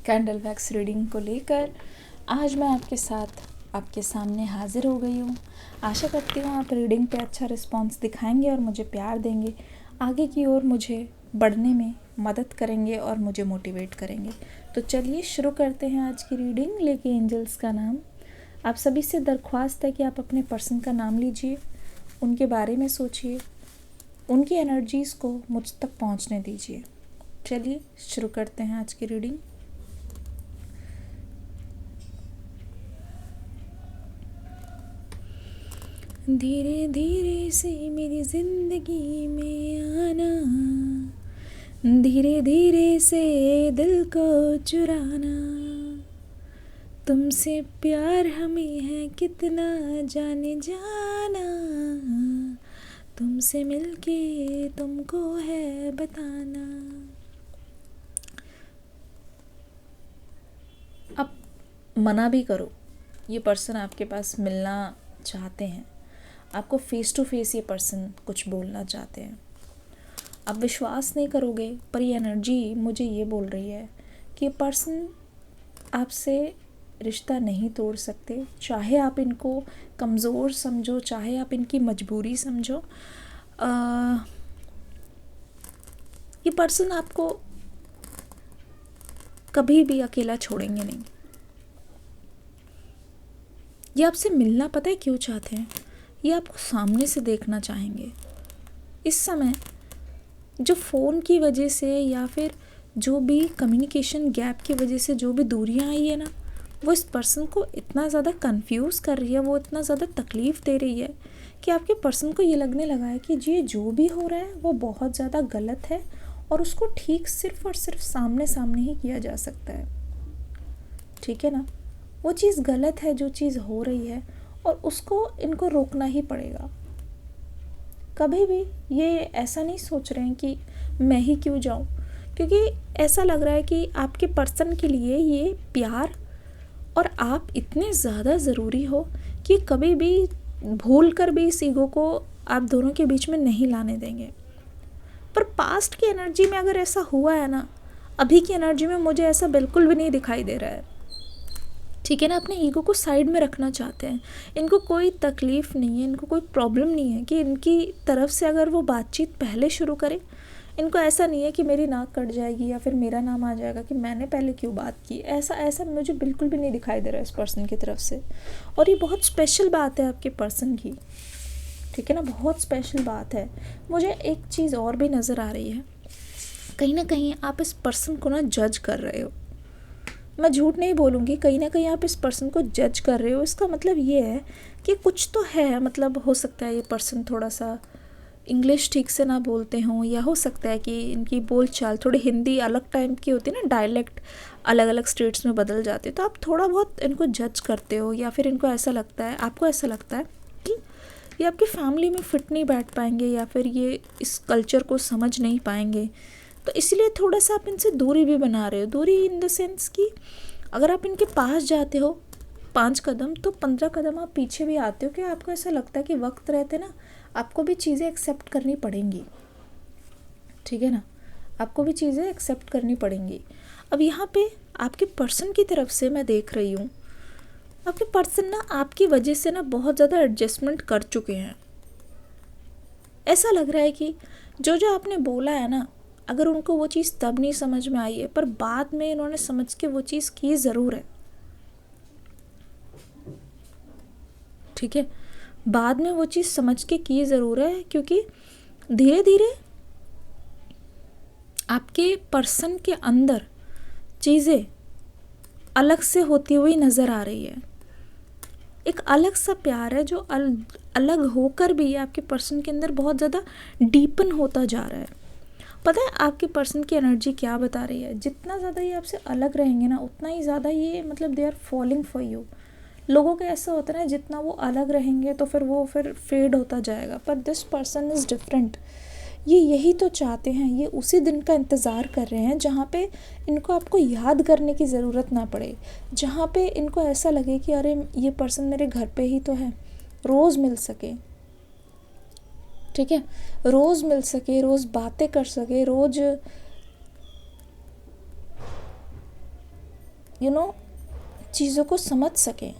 Candle wax reading को लेकर आज मैं आपके साथ आपके सामने हाजिर हो गई हूँ। आशा करती हूँ आप रीडिंग पे अच्छा रिस्पांस दिखाएंगे और मुझे प्यार देंगे, आगे की ओर मुझे बढ़ने में मदद करेंगे और मुझे मोटिवेट करेंगे। तो चलिए शुरू करते हैं आज की रीडिंग। लेके एंजल्स का नाम। आप सभी से दरख्वास्त है कि आप अपने पर्सन का नाम लीजिए, उनके बारे में सोचिए, उनकी एनर्जीज़ को मुझ तक पहुँचने दीजिए। चलिए शुरू करते हैं आज की रीडिंग। धीरे धीरे से मेरी जिंदगी में आना, धीरे धीरे से दिल को चुराना, तुमसे प्यार हमें है कितना जाने जाना, तुमसे मिलके तुमको है बताना। अब मना भी करो, ये पर्सन आपके पास मिलना चाहते हैं, आपको फेस टू फेस ये पर्सन कुछ बोलना चाहते हैं। आप विश्वास नहीं करोगे पर ये एनर्जी मुझे ये बोल रही है कि ये पर्सन आपसे रिश्ता नहीं तोड़ सकते, चाहे आप इनको कमज़ोर समझो, चाहे आप इनकी मजबूरी समझो। ये पर्सन आपको कभी भी अकेला छोड़ेंगे नहीं। ये आपसे मिलना पता है क्यों चाहते हैं? ये आपको सामने से देखना चाहेंगे। इस समय जो फ़ोन की वजह से या फिर जो भी कम्युनिकेशन गैप की वजह से जो भी दूरियां आई है ना, वो इस पर्सन को इतना ज़्यादा कंफ्यूज कर रही है, वो इतना ज़्यादा तकलीफ़ दे रही है कि आपके पर्सन को ये लगने लगा है कि ये जो भी हो रहा है वो बहुत ज़्यादा गलत है और उसको ठीक सिर्फ़ और सिर्फ सामने सामने ही किया जा सकता है। ठीक है ना? वो चीज़ गलत है जो चीज़ हो रही है और उसको इनको रोकना ही पड़ेगा। कभी भी ये ऐसा नहीं सोच रहे हैं कि मैं ही क्यों जाऊं, क्योंकि ऐसा लग रहा है कि आपके पर्सन के लिए ये प्यार और आप इतने ज़्यादा ज़रूरी हो कि कभी भी भूल कर भी इस ईगो को आप दोनों के बीच में नहीं लाने देंगे। पर पास्ट की एनर्जी में अगर ऐसा हुआ है ना, अभी की एनर्जी में मुझे ऐसा बिल्कुल भी नहीं दिखाई दे रहा है। ठीक है ना? अपने ईगो को साइड में रखना चाहते हैं। इनको कोई तकलीफ़ नहीं है, इनको कोई प्रॉब्लम नहीं है कि इनकी तरफ से अगर वो बातचीत पहले शुरू करें। इनको ऐसा नहीं है कि मेरी नाक कट जाएगी या फिर मेरा नाम आ जाएगा कि मैंने पहले क्यों बात की। ऐसा ऐसा मुझे बिल्कुल भी नहीं दिखाई दे रहा है इस पर्सन की तरफ से। और ये बहुत स्पेशल बात है आपके पर्सन की। ठीक है ना? बहुत स्पेशल बात है। मुझे एक चीज़ और भी नज़र आ रही है, कहीं ना कहीं आप इस पर्सन को ना जज कर रहे हो। मैं झूठ नहीं बोलूँगी, कहीं ना कहीं आप इस पर्सन को जज कर रहे हो। इसका मतलब ये है कि कुछ तो है, मतलब हो सकता है ये पर्सन थोड़ा सा इंग्लिश ठीक से ना बोलते हों, या हो सकता है कि इनकी बोलचाल थोड़ी हिंदी अलग टाइप की होती है ना, डायलेक्ट अलग अलग स्टेट्स में बदल जाते, तो आप थोड़ा बहुत इनको जज करते हो, या फिर इनको ऐसा लगता है, आपको ऐसा लगता है कि ये आपकी फैमिली में फिट नहीं बैठ पाएंगे या फिर ये इस कल्चर को समझ नहीं पाएंगे। तो इसलिए थोड़ा सा आप इनसे दूरी भी बना रहे हो। दूरी इन द सेंस कि अगर आप इनके पास जाते हो 5 कदम तो 15 कदम आप पीछे भी आते हो, कि आपको ऐसा लगता है कि वक्त रहते ना आपको भी चीज़ें एक्सेप्ट करनी पड़ेंगी। ठीक है ना? आपको भी चीज़ें एक्सेप्ट करनी पड़ेंगी। अब यहाँ पे आपके पर्सन की तरफ से मैं देख रही हूँ, आपके पर्सन ना आपकी वजह से ना बहुत ज़्यादा एडजस्टमेंट कर चुके हैं। ऐसा लग रहा है कि जो जो आपने बोला है ना, अगर उनको वो चीज़ तब नहीं समझ में आई है, पर बाद में इन्होंने समझ के वो चीज़ की ज़रूर है। ठीक है? बाद में वो चीज़ समझ के की ज़रूर है, क्योंकि धीरे धीरे आपके पर्सन के अंदर चीज़ें अलग से होती हुई नज़र आ रही है। एक अलग सा प्यार है जो अलग होकर भी आपके पर्सन के अंदर बहुत ज़्यादा डीपन होता जा रहा है। पता है आपके पर्सन की एनर्जी क्या बता रही है? जितना ज़्यादा ये आपसे अलग रहेंगे ना, उतना ही ज़्यादा ये मतलब they are falling for you. लोगों का ऐसा होता है ना, जितना वो अलग रहेंगे तो फिर वो फिर फेड होता जाएगा, पर दिस पर्सन इज़ डिफरेंट। ये यही तो चाहते हैं, ये उसी दिन का इंतज़ार कर रहे हैं जहाँ पे इनको आपको याद करने की ज़रूरत ना पड़े, जहाँ पे इनको ऐसा लगे कि अरे ये पर्सन मेरे घर पे ही तो है, रोज़ मिल सके। ठीक है? रोज़ मिल सके, रोज़ बातें कर सके, रोज़ चीज़ों को समझ सकें।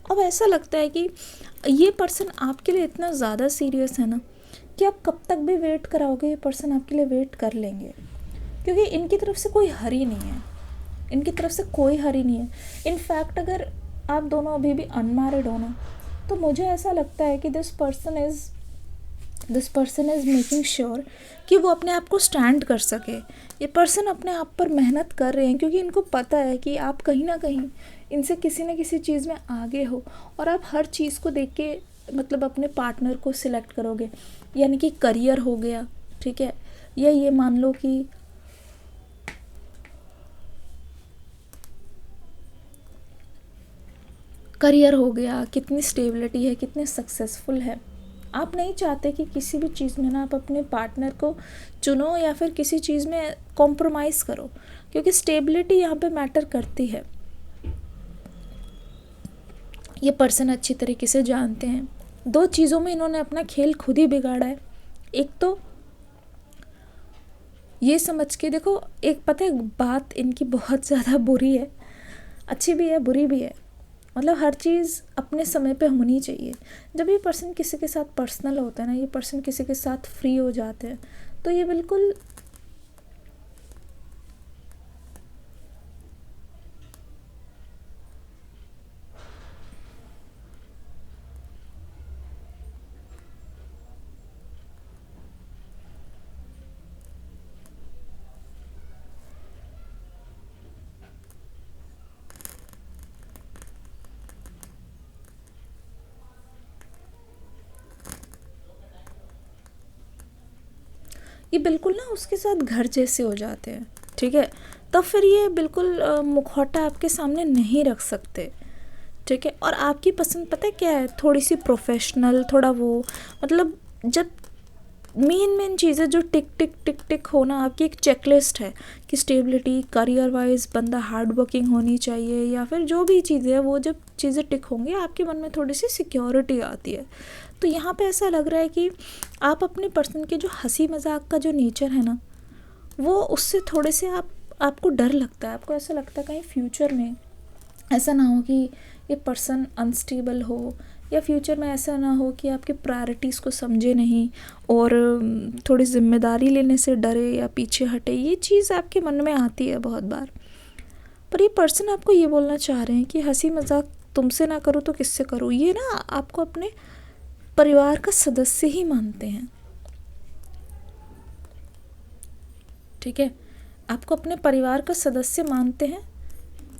अब ऐसा लगता है कि ये पर्सन आपके लिए इतना ज़्यादा सीरियस है ना कि आप कब तक भी वेट कराओगे, ये पर्सन आपके लिए वेट कर लेंगे, क्योंकि इनकी तरफ से कोई हरी नहीं है, इनकी तरफ से कोई हरी नहीं है। इनफैक्ट अगर आप दोनों अभी भी अनमैरिड हो ना, तो मुझे ऐसा लगता है कि this person is making sure कि वो अपने आप को स्टैंड कर सके। ये पर्सन अपने आप पर मेहनत कर रहे हैं, क्योंकि इनको पता है कि आप कहीं ना कहीं इनसे किसी न किसी चीज़ में आगे हो, और आप हर चीज़ को देख के मतलब अपने पार्टनर को सिलेक्ट करोगे। यानी कि करियर हो गया, ठीक है, या ये मान लो कि करियर हो गया, कितनी स्टेबिलिटी है, कितने सक्सेसफुल है। आप नहीं चाहते कि किसी भी चीज़ में ना आप अपने पार्टनर को चुनो या फिर किसी चीज़ में कॉम्प्रोमाइज़ करो, क्योंकि स्टेबिलिटी यहाँ पे मैटर करती है। ये पर्सन अच्छी तरीके से जानते हैं, दो चीज़ों में इन्होंने अपना खेल खुद ही बिगाड़ा है। एक तो ये समझ के देखो, एक पता है बात इनकी बहुत ज़्यादा बुरी है, अच्छी भी है बुरी भी है, मतलब हर चीज़ अपने समय पे होनी चाहिए। जब ये पर्सन किसी के साथ पर्सनल होता है ना, ये पर्सन किसी के साथ फ्री हो जाते हैं, तो ये बिल्कुल ये बिल्कुल ना उसके साथ घर जैसे हो जाते हैं, ठीक है। तब फिर ये बिल्कुल मुखौटा आपके सामने नहीं रख सकते, ठीक है। और आपकी पसंद पता है क्या है, थोड़ी सी प्रोफेशनल, थोड़ा वो, मतलब जब मेन चीज़ें जो टिक टिक टिक टिक होना, आपकी एक चेकलिस्ट है कि स्टेबिलिटी, करियर वाइज बंदा हार्ड वर्किंग होनी चाहिए, या फिर जो भी चीज़ें हैं, वो जब चीज़ें टिक होंगी आपके मन में थोड़ी सी सिक्योरिटी आती है। तो यहाँ पे ऐसा लग रहा है कि आप अपने पर्सन के जो हंसी मजाक का जो नेचर है ना, वो उससे थोड़े से आपको डर लगता है। आपको ऐसा लगता है कहीं फ्यूचर में ऐसा ना हो कि ये पर्सन अनस्टेबल हो, या फ्यूचर में ऐसा ना हो कि आपके प्रायोरिटीज़ को समझे नहीं और थोड़ी जिम्मेदारी लेने से डरे या पीछे हटे। ये चीज़ आपके मन में आती है बहुत बार। पर ये पर्सन आपको ये बोलना चाह रहे हैं कि हंसी मजाक तुमसे ना करूँ तो किससे करूँ। ये ना आपको अपने परिवार का सदस्य ही मानते हैं, ठीक है, आपको अपने परिवार का सदस्य मानते हैं।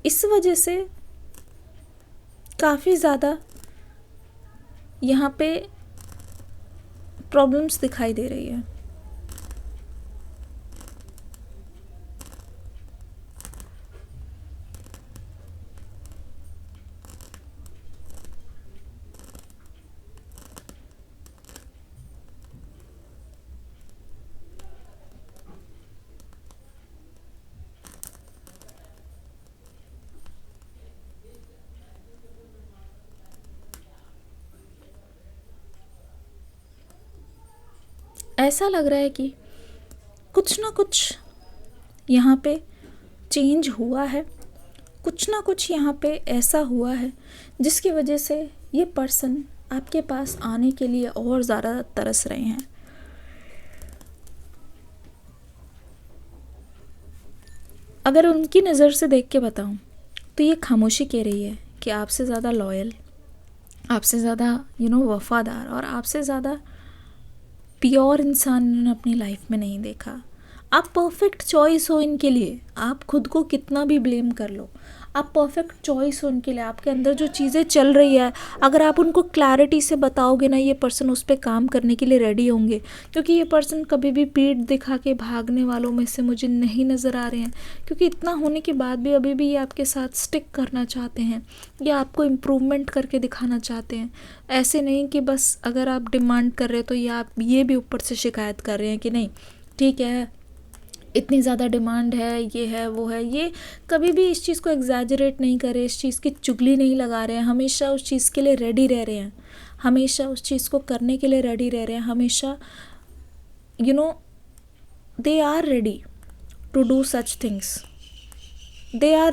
इस वजह से काफ़ी ज़्यादा यहाँ पे प्रॉब्लम्स दिखाई दे रही है। ऐसा लग रहा है कि कुछ ना कुछ यहाँ पे चेंज हुआ है, कुछ ना कुछ यहाँ पे ऐसा हुआ है जिसकी वजह से ये पर्सन आपके पास आने के लिए और ज़्यादा तरस रहे हैं। अगर उनकी नज़र से देख के बताऊं तो ये खामोशी कह रही है कि आपसे ज़्यादा लॉयल, आपसे ज़्यादा वफ़ादार और आपसे ज़्यादा प्योर इंसान इन्होंने अपनी लाइफ में नहीं देखा। आप परफेक्ट चॉइस हो इनके लिए, आप खुद को कितना भी ब्लेम कर लो, आप परफेक्ट चॉइस हो उनके लिए। आपके अंदर जो चीज़ें चल रही है, अगर आप उनको क्लैरिटी से बताओगे ना, ये पर्सन उस पर काम करने के लिए रेडी होंगे। क्योंकि ये पर्सन कभी भी पीठ दिखा के भागने वालों में से मुझे नहीं नज़र आ रहे हैं, क्योंकि इतना होने के बाद भी अभी भी ये आपके साथ स्टिक करना चाहते हैं, या आपको इम्प्रूवमेंट करके दिखाना चाहते हैं। ऐसे नहीं कि बस अगर आप डिमांड कर रहे हो तो ये आप ये भी ऊपर से शिकायत कर रहे हैं कि नहीं ठीक है, इतनी ज़्यादा डिमांड है वो है, ये कभी भी इस चीज़ को एग्जैजरेट नहीं करे, इस चीज़ की चुगली नहीं लगा रहे हैं, हमेशा उस चीज़ के लिए रेडी रह रहे हैं, हमेशा उस चीज़ को करने के लिए रेडी रह रहे हैं, हमेशा they are ready to do such things, they are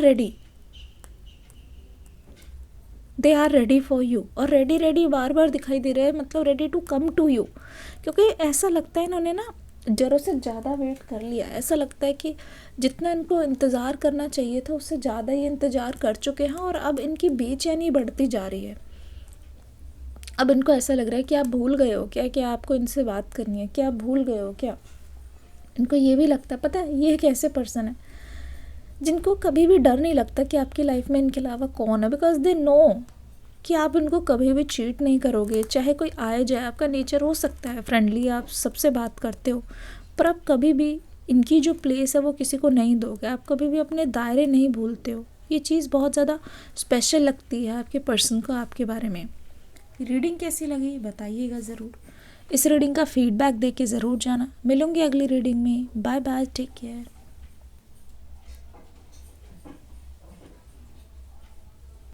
ready for you. और रेडी बार बार दिखाई दे रहा है, मतलब ready to come to you, क्योंकि ऐसा लगता है इन्होंने ना ज़रूर से ज़्यादा वेट कर लिया। ऐसा लगता है कि जितना इनको इंतज़ार करना चाहिए था उससे ज़्यादा ये इंतज़ार कर चुके हैं, और अब इनकी बेचैनी बढ़ती जा रही है। अब इनको ऐसा लग रहा है कि आप भूल गए हो क्या कि आपको इनसे बात करनी है, क्या आप भूल गए हो क्या। इनको ये भी लगता है, पता है ये एक ऐसे पर्सन है जिनको कभी भी डर नहीं लगता कि आपकी लाइफ में इनके अलावा कौन है, बिकॉज दे नो कि आप इनको कभी भी चीट नहीं करोगे। चाहे कोई आए जाए, आपका नेचर हो सकता है फ्रेंडली, आप सबसे बात करते हो, पर आप कभी भी इनकी जो प्लेस है वो किसी को नहीं दोगे, आप कभी भी अपने दायरे नहीं भूलते हो। ये चीज़ बहुत ज़्यादा स्पेशल लगती है आपके पर्सन को आपके बारे में। रीडिंग कैसी लगी बताइएगा ज़रूर, इस रीडिंग का फीडबैक दे के ज़रूर जाना। मिलूंगी अगली रीडिंग में, बाय बाय, टेक केयर।